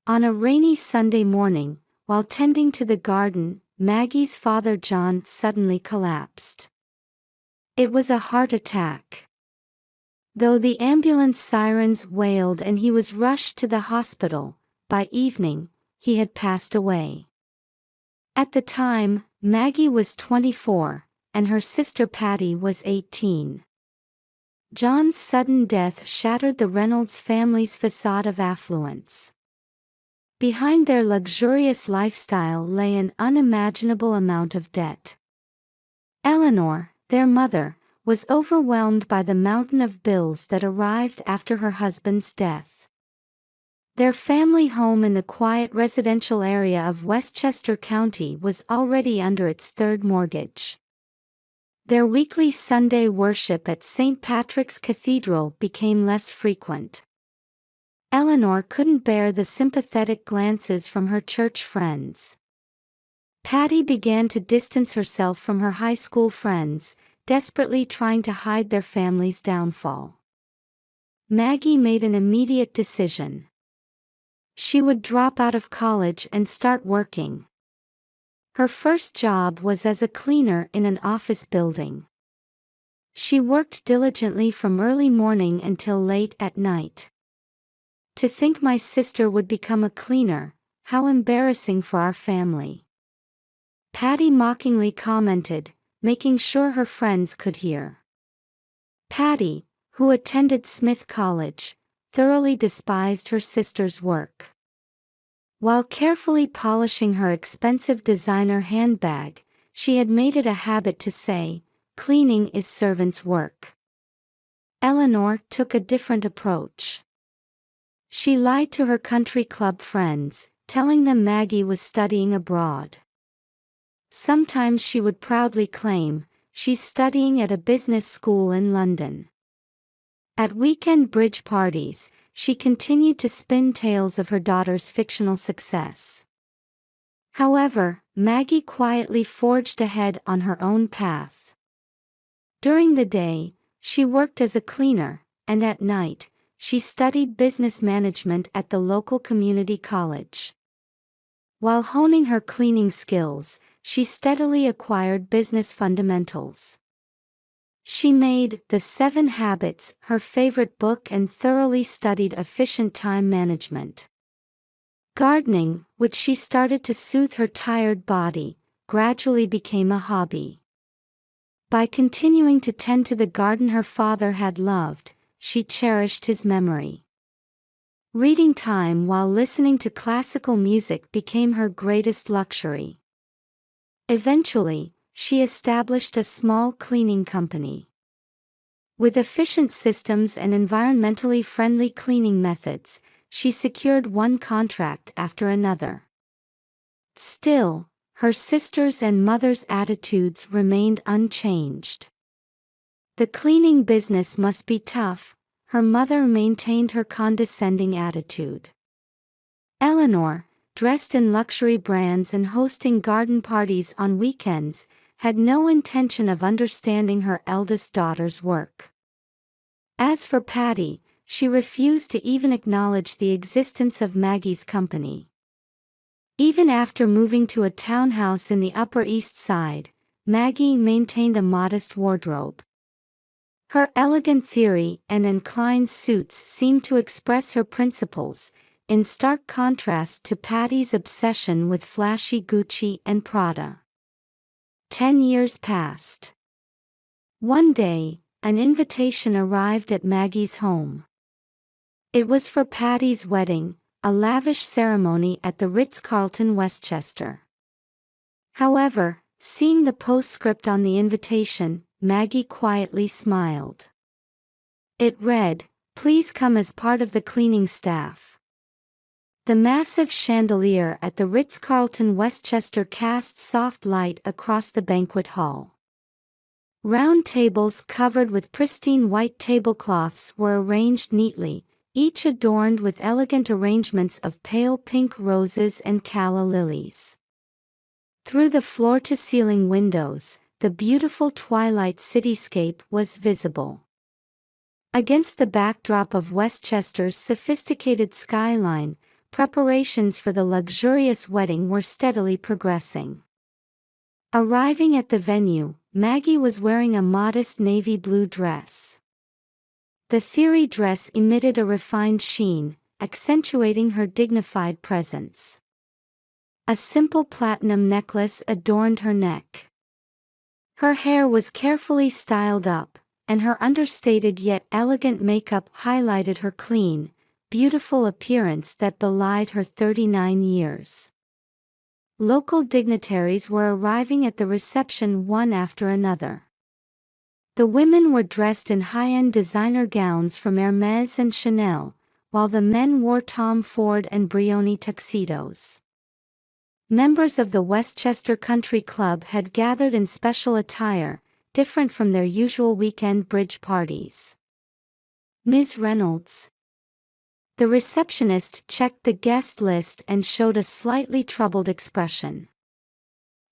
On a rainy Sunday morning, while tending to the garden, Maggie's father John suddenly collapsed. It was a heart attack. Though the ambulance sirens wailed and he was rushed to the hospital, by evening, he had passed away. At the time, Maggie was 24, and her sister Patty was 18. John's sudden death shattered the Reynolds family's facade of affluence. Behind their luxurious lifestyle lay an unimaginable amount of debt. Eleanor, their mother, was overwhelmed by the mountain of bills that arrived after her husband's death. Their family home in the quiet residential area of Westchester County was already under its third mortgage. Their weekly Sunday worship at St. Patrick's Cathedral became less frequent. Eleanor couldn't bear the sympathetic glances from her church friends. Patty began to distance herself from her high school friends, desperately trying to hide their family's downfall. Maggie made an immediate decision. She would drop out of college and start working. Her first job was as a cleaner in an office building. She worked diligently from early morning until late at night. To think my sister would become a cleaner, how embarrassing for our family. Patty mockingly commented, making sure her friends could hear. Patty, who attended Smith College, thoroughly despised her sister's work. While carefully polishing her expensive designer handbag, she had made it a habit to say, "Cleaning is servants' work." Eleanor took a different approach. She lied to her country club friends, telling them Maggie was studying abroad. Sometimes she would proudly claim, "She's studying at a business school in London." At weekend bridge parties, she continued to spin tales of her daughter's fictional success. However, Maggie quietly forged ahead on her own path. During the day, she worked as a cleaner, and at night, she studied business management at the local community college. While honing her cleaning skills, she steadily acquired business fundamentals. She made The 7 Habits her favorite book and thoroughly studied efficient time management. Gardening, which she started to soothe her tired body, gradually became a hobby. By continuing to tend to the garden her father had loved, she cherished his memory. Reading time while listening to classical music became her greatest luxury. Eventually, she established a small cleaning company. With efficient systems and environmentally friendly cleaning methods, she secured one contract after another. Still, her sister's and mother's attitudes remained unchanged. The cleaning business must be tough, her mother maintained her condescending attitude. Eleanor, dressed in luxury brands and hosting garden parties on weekends, had no intention of understanding her eldest daughter's work. As for Patty, she refused to even acknowledge the existence of Maggie's company. Even after moving to a townhouse in the Upper East Side, Maggie maintained a modest wardrobe. Her elegant theory and inclined suits seemed to express her principles, in stark contrast to Patty's obsession with flashy Gucci and Prada. 10 years passed. One day, an invitation arrived at Maggie's home. It was for Patty's wedding, a lavish ceremony at the Ritz-Carlton Westchester. However, seeing the postscript on the invitation, Maggie quietly smiled. It read, "Please come as part of the cleaning staff." The massive chandelier at the Ritz-Carlton Westchester cast soft light across the banquet hall. Round tables covered with pristine white tablecloths were arranged neatly, each adorned with elegant arrangements of pale pink roses and calla lilies. Through the floor-to-ceiling windows, the beautiful twilight cityscape was visible. Against the backdrop of Westchester's sophisticated skyline, preparations for the luxurious wedding were steadily progressing. Arriving at the venue, Maggie was wearing a modest navy blue dress. The theory dress emitted a refined sheen, accentuating her dignified presence. A simple platinum necklace adorned her neck. Her hair was carefully styled up, and her understated yet elegant makeup highlighted her clean, beautiful appearance that belied her 39 years. Local dignitaries were arriving at the reception one after another. The women were dressed in high-end designer gowns from Hermès and Chanel, while the men wore Tom Ford and Brioni tuxedos. Members of the Westchester Country Club had gathered in special attire, different from their usual weekend bridge parties. Ms. Reynolds. The receptionist checked the guest list and showed a slightly troubled expression.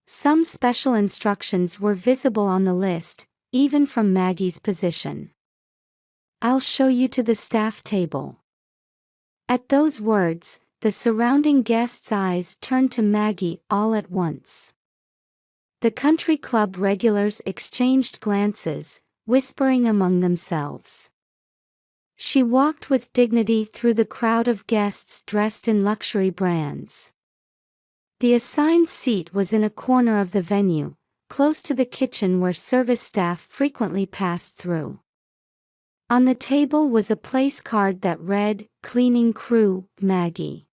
Some special instructions were visible on the list, even from Maggie's position. "I'll show you to the staff table." At those words, the surrounding guests' eyes turned to Maggie all at once. The country club regulars exchanged glances, whispering among themselves. She walked with dignity through the crowd of guests dressed in luxury brands. The assigned seat was in a corner of the venue, close to the kitchen where service staff frequently passed through. On the table was a place card that read, "Cleaning Crew, Maggie."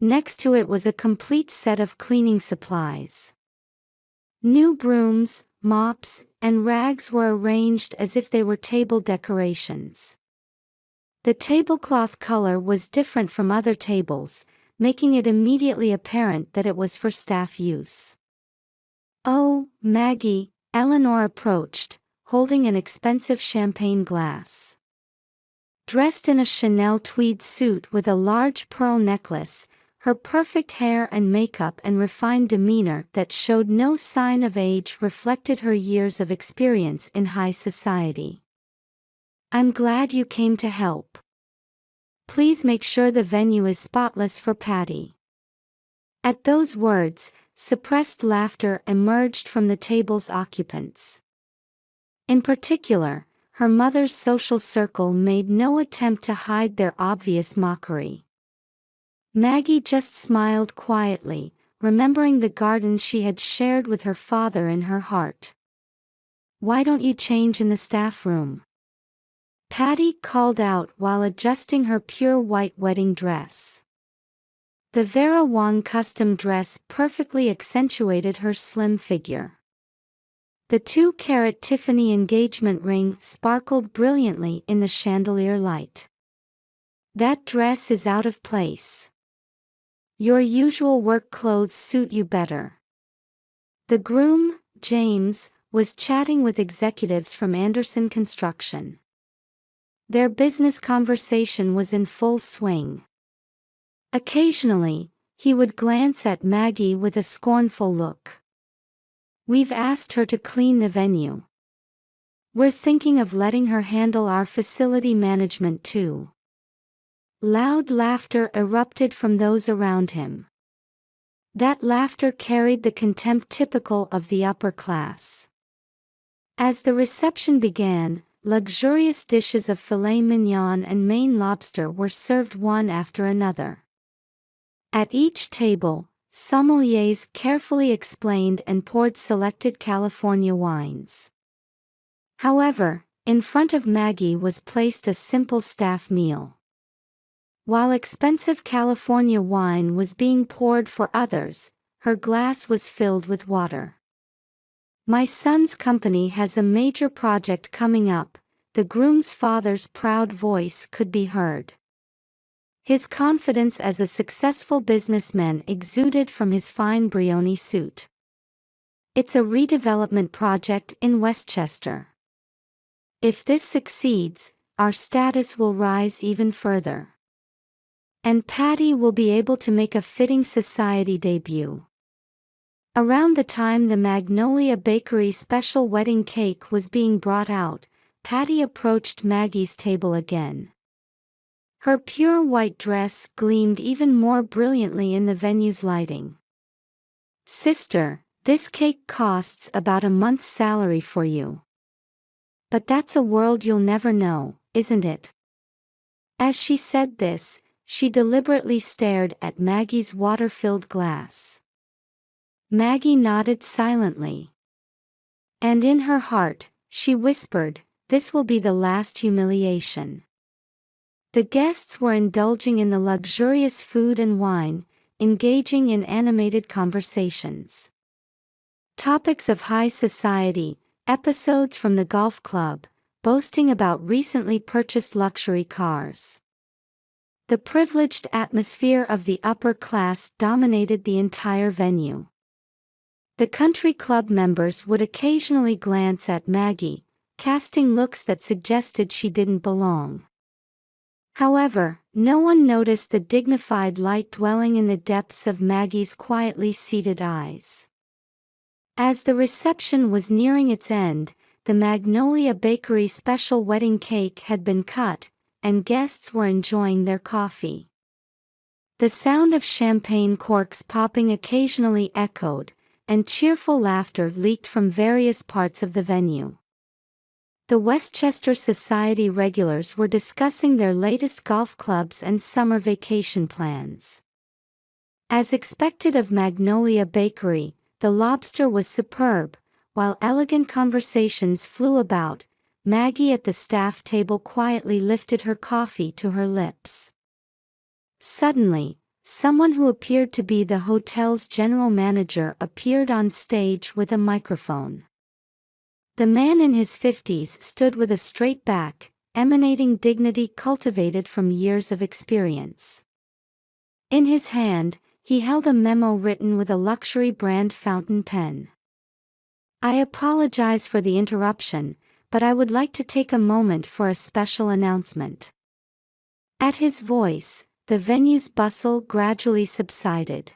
Next to it was a complete set of cleaning supplies. New brooms, mops, and rags were arranged as if they were table decorations. The tablecloth color was different from other tables, making it immediately apparent that it was for staff use. "Oh, Maggie," Eleanor approached, holding an expensive champagne glass. Dressed in a Chanel tweed suit with a large pearl necklace, her perfect hair and makeup and refined demeanor that showed no sign of age reflected her years of experience in high society. "I'm glad you came to help. Please make sure the venue is spotless for Patty." At those words, suppressed laughter emerged from the table's occupants. In particular, her mother's social circle made no attempt to hide their obvious mockery. Maggie just smiled quietly, remembering the garden she had shared with her father in her heart. "Why don't you change in the staff room?" Patty called out while adjusting her pure white wedding dress. The Vera Wang custom dress perfectly accentuated her slim figure. The 2-carat Tiffany engagement ring sparkled brilliantly in the chandelier light. "That dress is out of place. Your usual work clothes suit you better." The groom, James, was chatting with executives from Anderson Construction. Their business conversation was in full swing. Occasionally, he would glance at Maggie with a scornful look. "We've asked her to clean the venue. We're thinking of letting her handle our facility management too." Loud laughter erupted from those around him. That laughter carried the contempt typical of the upper class. As the reception began, luxurious dishes of filet mignon and Maine lobster were served one after another. At each table, sommeliers carefully explained and poured selected California wines. However, in front of Maggie was placed a simple staff meal. While expensive California wine was being poured for others, her glass was filled with water. "My son's company has a major project coming up," the groom's father's proud voice could be heard. His confidence as a successful businessman exuded from his fine Brioni suit. "It's a redevelopment project in Westchester. If this succeeds, our status will rise even further. And Patty will be able to make a fitting society debut." Around the time the Magnolia Bakery special wedding cake was being brought out, Patty approached Maggie's table again. Her pure white dress gleamed even more brilliantly in the venue's lighting. "Sister, this cake costs about a month's salary for you. But that's a world you'll never know, isn't it?" As she said this, she deliberately stared at Maggie's water-filled glass. Maggie nodded silently. And in her heart, she whispered, "This will be the last humiliation." The guests were indulging in the luxurious food and wine, engaging in animated conversations. Topics of high society, episodes from the golf club, boasting about recently purchased luxury cars. The privileged atmosphere of the upper class dominated the entire venue. The country club members would occasionally glance at Maggie, casting looks that suggested she didn't belong. However, no one noticed the dignified light dwelling in the depths of Maggie's quietly seated eyes. As the reception was nearing its end, the Magnolia Bakery special wedding cake had been cut, and guests were enjoying their coffee. The sound of champagne corks popping occasionally echoed, and cheerful laughter leaked from various parts of the venue. The Westchester Society regulars were discussing their latest golf clubs and summer vacation plans. As expected of Magnolia Bakery, the lobster was superb, while elegant conversations flew about. Maggie at the staff table quietly lifted her coffee to her lips. Suddenly, someone who appeared to be the hotel's general manager appeared on stage with a microphone. The man in his 50s stood with a straight back, emanating dignity cultivated from years of experience. In his hand, he held a memo written with a luxury brand fountain pen. "I apologize for the interruption, but I would like to take a moment for a special announcement." At his voice, the venue's bustle gradually subsided.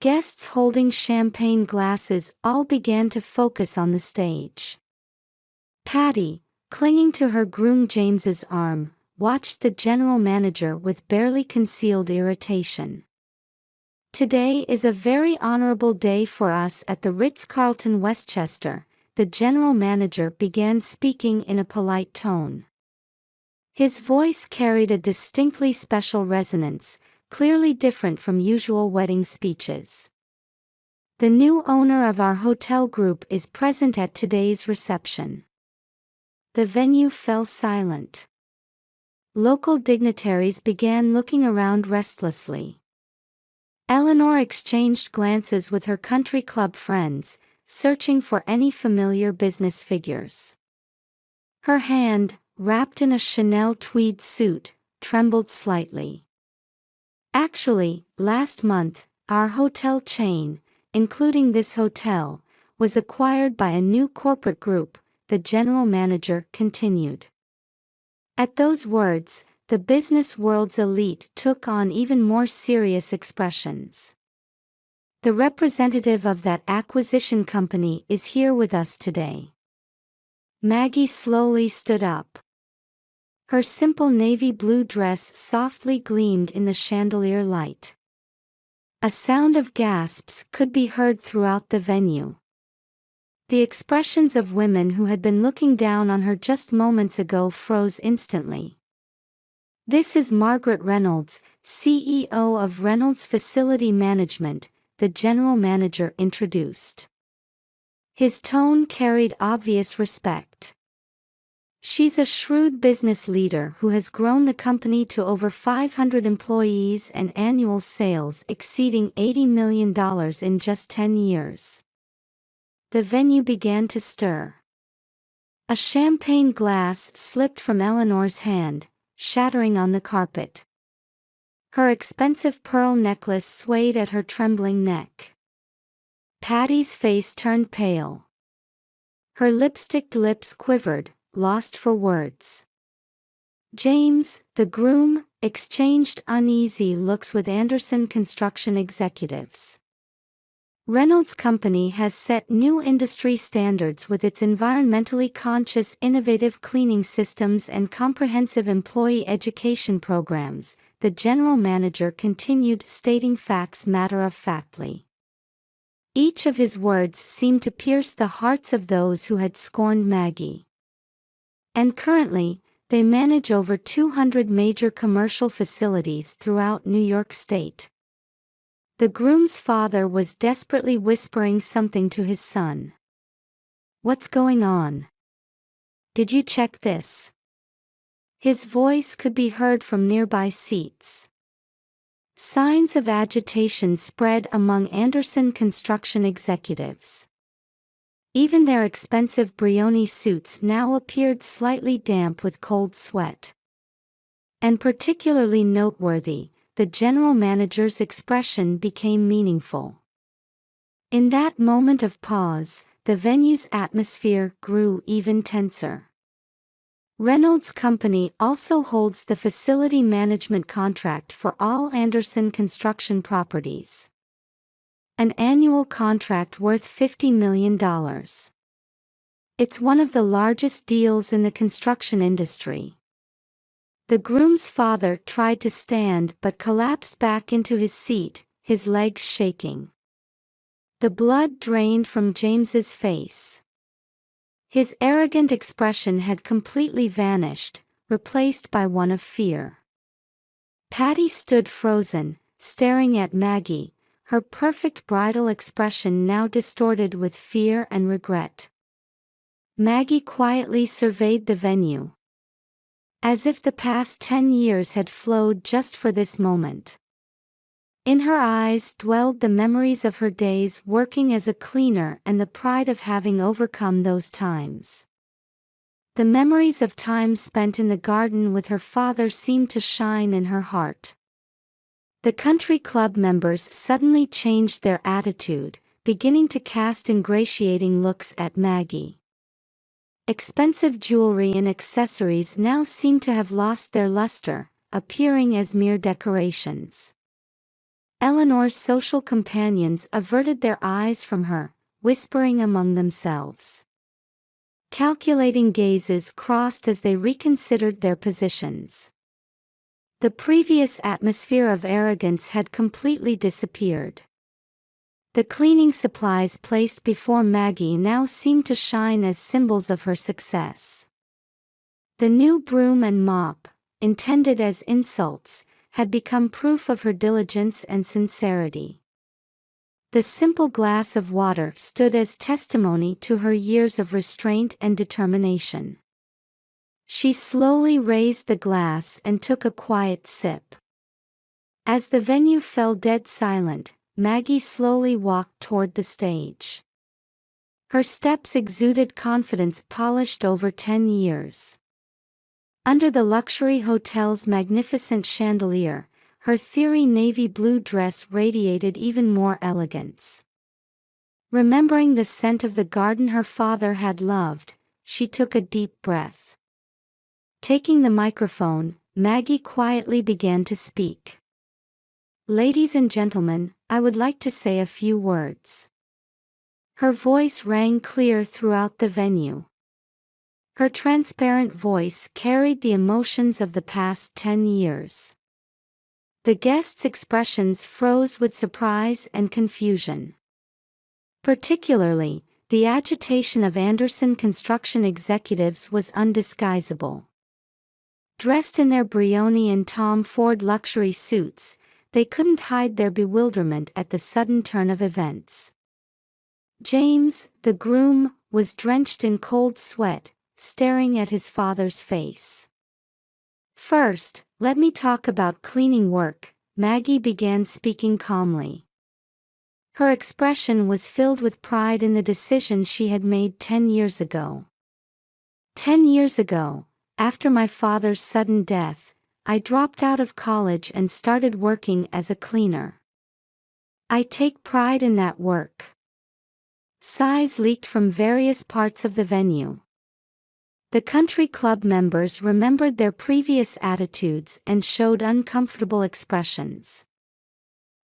Guests holding champagne glasses all began to focus on the stage. Patty, clinging to her groom James's arm, watched the general manager with barely concealed irritation. "Today is a very honorable day for us at the Ritz-Carlton Westchester," the general manager began speaking in a polite tone. His voice carried a distinctly special resonance, clearly different from usual wedding speeches. "The new owner of our hotel group is present at today's reception." The venue fell silent. Local dignitaries began looking around restlessly. Eleanor exchanged glances with her country club friends, searching for any familiar business figures. Her hand, wrapped in a Chanel tweed suit, trembled slightly. "Actually, last month, our hotel chain, including this hotel, was acquired by a new corporate group," the general manager continued. At those words, the business world's elite took on even more serious expressions. "The representative of that acquisition company is here with us today." Maggie slowly stood up. Her simple navy blue dress softly gleamed in the chandelier light. A sound of gasps could be heard throughout the venue. The expressions of women who had been looking down on her just moments ago froze instantly. "This is Margaret Reynolds, CEO of Reynolds Facility Management," the general manager introduced. His tone carried obvious respect. "She's a shrewd business leader who has grown the company to over 500 employees and annual sales exceeding $80 million in just 10 years. The venue began to stir. A champagne glass slipped from Eleanor's hand, shattering on the carpet. Her expensive pearl necklace swayed at her trembling neck. Patty's face turned pale. Her lipsticked lips quivered, lost for words. James, the groom, exchanged uneasy looks with Anderson construction executives. Reynolds Company has set new industry standards with its environmentally conscious innovative cleaning systems and comprehensive employee education programs, the general manager continued, stating facts matter-of-factly. Each of his words seemed to pierce the hearts of those who had scorned Maggie. And currently, they manage over 200 major commercial facilities throughout New York State. The groom's father was desperately whispering something to his son. "What's going on? Did you check this?" His voice could be heard from nearby seats. Signs of agitation spread among Anderson construction executives. Even their expensive Brioni suits now appeared slightly damp with cold sweat. And particularly noteworthy, the general manager's expression became meaningful. In that moment of pause, the venue's atmosphere grew even tenser. Reynolds Company also holds the facility management contract for all Anderson construction properties. An annual contract worth $50 million. It's one of the largest deals in the construction industry. The groom's father tried to stand but collapsed back into his seat, his legs shaking. The blood drained from James's face. His arrogant expression had completely vanished, replaced by one of fear. Patty stood frozen, staring at Maggie, her perfect bridal expression now distorted with fear and regret. Maggie quietly surveyed the venue. As if the past 10 years had flowed just for this moment. In her eyes dwelled the memories of her days working as a cleaner and the pride of having overcome those times. The memories of time spent in the garden with her father seemed to shine in her heart. The country club members suddenly changed their attitude, beginning to cast ingratiating looks at Maggie. Expensive jewelry and accessories now seemed to have lost their luster, appearing as mere decorations. Eleanor's social companions averted their eyes from her, whispering among themselves. Calculating gazes crossed as they reconsidered their positions. The previous atmosphere of arrogance had completely disappeared. The cleaning supplies placed before Maggie now seemed to shine as symbols of her success. The new broom and mop, intended as insults, had become proof of her diligence and sincerity. The simple glass of water stood as testimony to her years of restraint and determination. She slowly raised the glass and took a quiet sip. As the venue fell dead silent, Maggie slowly walked toward the stage. Her steps exuded confidence polished over 10 years. Under the luxury hotel's magnificent chandelier, her theory navy blue dress radiated even more elegance. Remembering the scent of the garden her father had loved, she took a deep breath. Taking the microphone, Maggie quietly began to speak. "Ladies and gentlemen, I would like to say a few words." Her voice rang clear throughout the venue. Her transparent voice carried the emotions of the past 10 years. The guests' expressions froze with surprise and confusion. Particularly, the agitation of Anderson construction executives was undisguisable. Dressed in their Brioni and Tom Ford luxury suits, they couldn't hide their bewilderment at the sudden turn of events. James, the groom, was drenched in cold sweat, staring at his father's face. "First, let me talk about cleaning work," Maggie began speaking calmly. Her expression was filled with pride in the decision she had made 10 years ago. 10 years ago, after my father's sudden death, I dropped out of college and started working as a cleaner. I take pride in that work. Sighs leaked from various parts of the venue. The country club members remembered their previous attitudes and showed uncomfortable expressions.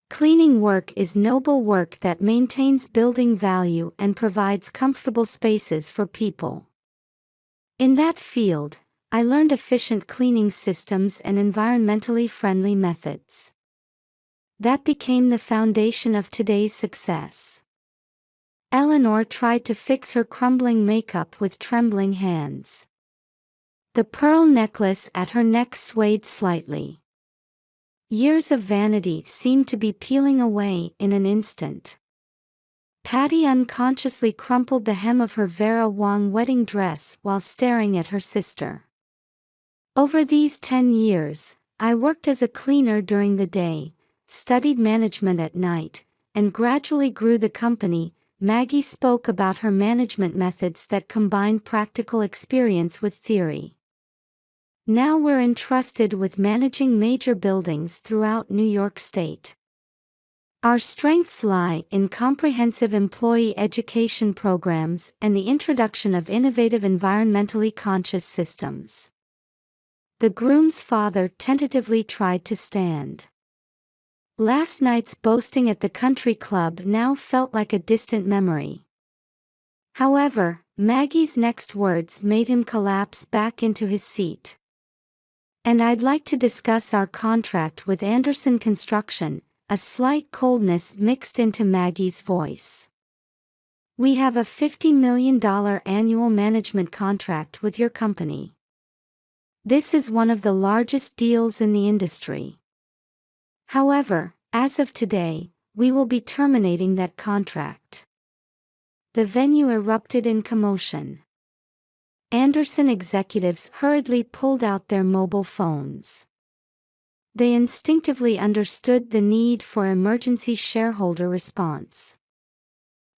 Cleaning work is noble work that maintains building value and provides comfortable spaces for people. In that field, I learned efficient cleaning systems and environmentally friendly methods. That became the foundation of today's success. Eleanor tried to fix her crumbling makeup with trembling hands. The pearl necklace at her neck swayed slightly. Years of vanity seemed to be peeling away in an instant. Patty unconsciously crumpled the hem of her Vera Wang wedding dress while staring at her sister. Over these 10 years, I worked as a cleaner during the day, studied management at night, and gradually grew the company. Maggie spoke about her management methods that combined practical experience with theory. Now we're entrusted with managing major buildings throughout New York State. Our strengths lie in comprehensive employee education programs and the introduction of innovative environmentally conscious systems. The groom's father tentatively tried to stand. Last night's boasting at the country club now felt like a distant memory. However, Maggie's next words made him collapse back into his seat. And I'd like to discuss our contract with Anderson Construction. A slight coldness mixed into Maggie's voice. We have a $50 million annual management contract with your company. This is one of the largest deals in the industry. However, as of today, we will be terminating that contract. The venue erupted in commotion. Anderson executives hurriedly pulled out their mobile phones. They instinctively understood the need for emergency shareholder response.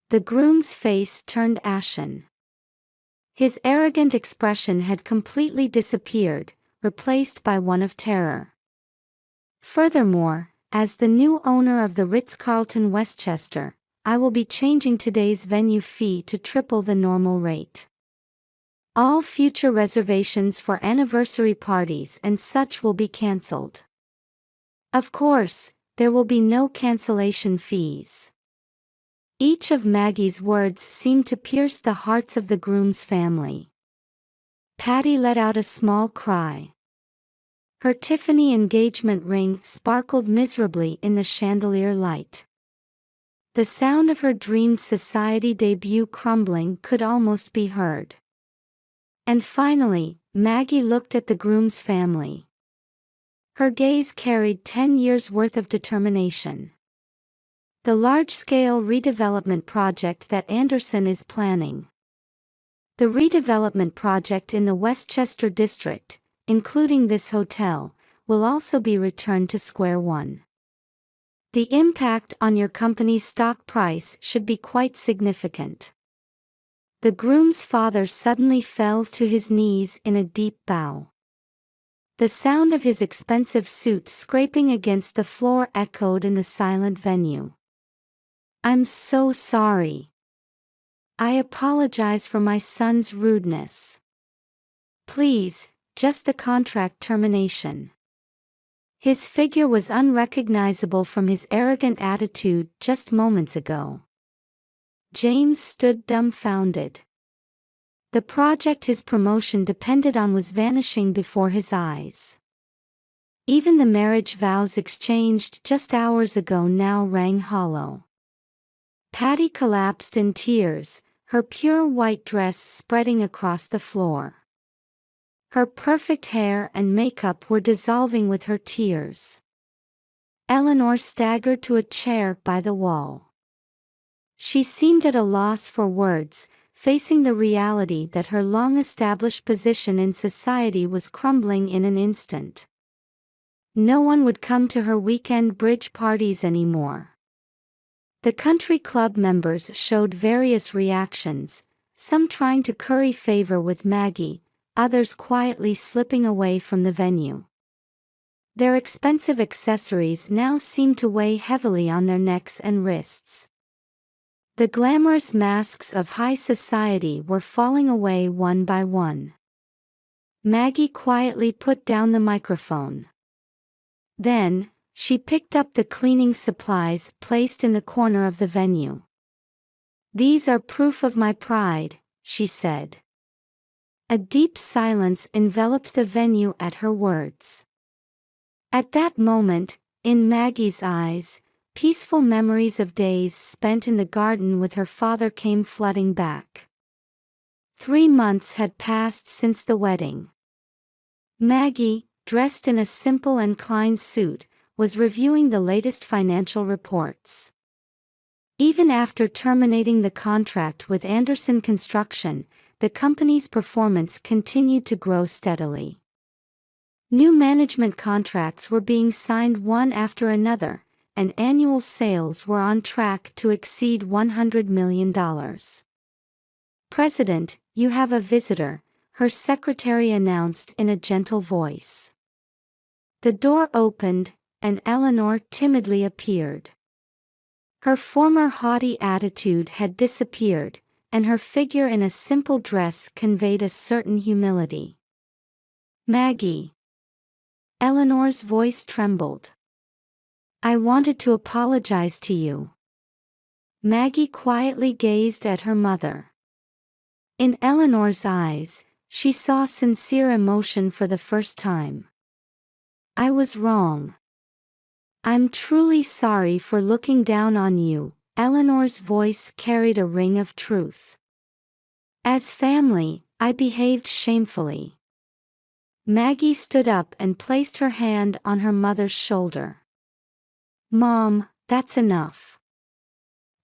The groom's face turned ashen. His arrogant expression had completely disappeared, replaced by one of terror. Furthermore, as the new owner of the Ritz-Carlton Westchester, I will be changing today's venue fee to triple the normal rate. All future reservations for anniversary parties and such will be cancelled. Of course, there will be no cancellation fees. Each of Maggie's words seemed to pierce the hearts of the groom's family. Patty let out a small cry. Her Tiffany engagement ring sparkled miserably in the chandelier light. The sound of her dreamed society debut crumbling could almost be heard. And finally, Maggie looked at the groom's family. Her gaze carried 10 years' worth of determination. The large-scale redevelopment project that Anderson is planning. The redevelopment project in the Westchester district, including this hotel, will also be returned to square one. The impact on your company's stock price should be quite significant. The groom's father suddenly fell to his knees in a deep bow. The sound of his expensive suit scraping against the floor echoed in the silent venue. I'm so sorry. I apologize for my son's rudeness. Please, just the contract termination. His figure was unrecognizable from his arrogant attitude just moments ago. James stood dumbfounded. The project his promotion depended on was vanishing before his eyes. Even the marriage vows exchanged just hours ago now rang hollow. Patty collapsed in tears, her pure white dress spreading across the floor. Her perfect hair and makeup were dissolving with her tears. Eleanor staggered to a chair by the wall. She seemed at a loss for words, facing the reality that her long-established position in society was crumbling in an instant. No one would come to her weekend bridge parties anymore. The country club members showed various reactions, some trying to curry favor with Maggie, others quietly slipping away from the venue. Their expensive accessories now seemed to weigh heavily on their necks and wrists. The glamorous masks of high society were falling away one by one. Maggie quietly put down the microphone. Then, she picked up the cleaning supplies placed in the corner of the venue. "These are proof of my pride," she said. A deep silence enveloped the venue at her words. At that moment, in Maggie's eyes, peaceful memories of days spent in the garden with her father came flooding back. 3 months had passed since the wedding. Maggie, dressed in a simple and clean suit, was reviewing the latest financial reports. Even after terminating the contract with Anderson Construction, the company's performance continued to grow steadily. New management contracts were being signed one after another, and annual sales were on track to exceed $100 million. "President, you have a visitor," her secretary announced in a gentle voice. The door opened, and Eleanor timidly appeared. Her former haughty attitude had disappeared, and her figure in a simple dress conveyed a certain humility. "Maggie." Eleanor's voice trembled. "I wanted to apologize to you." Maggie quietly gazed at her mother. In Eleanor's eyes, she saw sincere emotion for the first time. "I was wrong. I'm truly sorry for looking down on you." Eleanor's voice carried a ring of truth. "As family, I behaved shamefully." Maggie stood up and placed her hand on her mother's shoulder. "Mom, that's enough."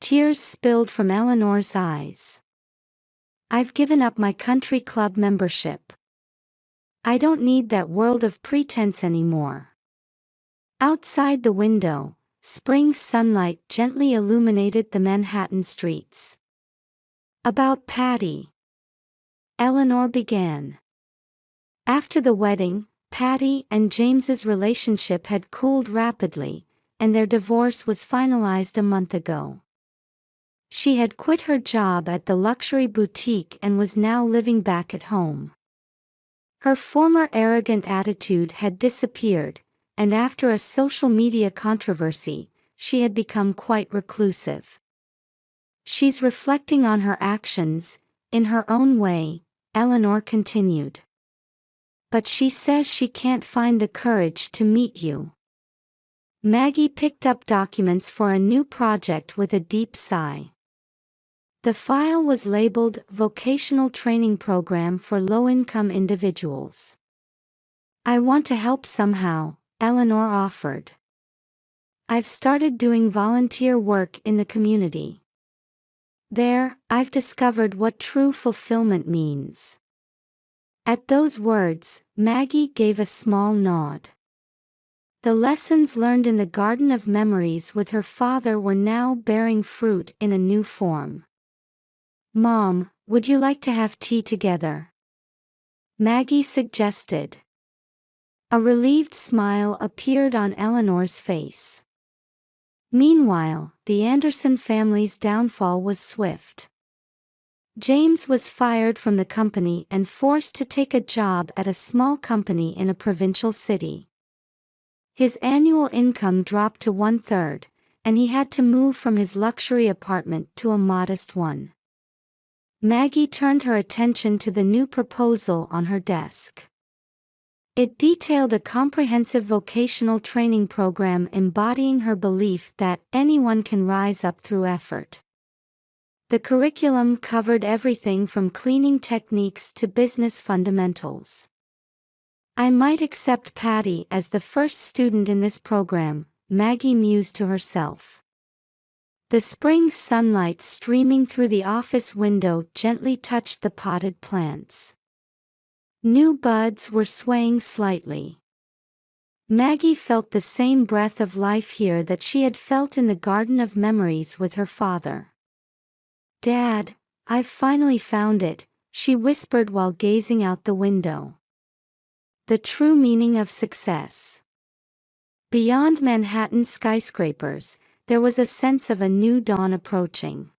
Tears spilled from Eleanor's eyes. "I've given up my country club membership. I don't need that world of pretense anymore." Outside the window, spring sunlight gently illuminated the Manhattan streets. "About Patty," Eleanor began. After the wedding, Patty and James's relationship had cooled rapidly, and their divorce was finalized a month ago. She had quit her job at the luxury boutique and was now living back at home. Her former arrogant attitude had disappeared, and after a social media controversy, she had become quite reclusive. "She's reflecting on her actions, in her own way," Eleanor continued. "But she says she can't find the courage to meet you." Maggie picked up documents for a new project with a deep sigh. The file was labeled Vocational Training Program for Low-Income Individuals. "I want to help somehow," Eleanor offered. "I've started doing volunteer work in the community. There, I've discovered what true fulfillment means." At those words, Maggie gave a small nod. The lessons learned in the Garden of Memories with her father were now bearing fruit in a new form. "Mom, would you like to have tea together?" Maggie suggested. A relieved smile appeared on Eleanor's face. Meanwhile, the Anderson family's downfall was swift. James was fired from the company and forced to take a job at a small company in a provincial city. His annual income dropped to 1/3, and he had to move from his luxury apartment to a modest one. Maggie turned her attention to the new proposal on her desk. It detailed a comprehensive vocational training program embodying her belief that anyone can rise up through effort. The curriculum covered everything from cleaning techniques to business fundamentals. "I might accept Patty as the first student in this program," Maggie mused to herself. The spring sunlight streaming through the office window gently touched the potted plants. New buds were swaying slightly. Maggie felt the same breath of life here that she had felt in the Garden of Memories with her father. "Dad, I've finally found it," she whispered while gazing out the window. The true meaning of success. Beyond Manhattan skyscrapers, there was a sense of a new dawn approaching.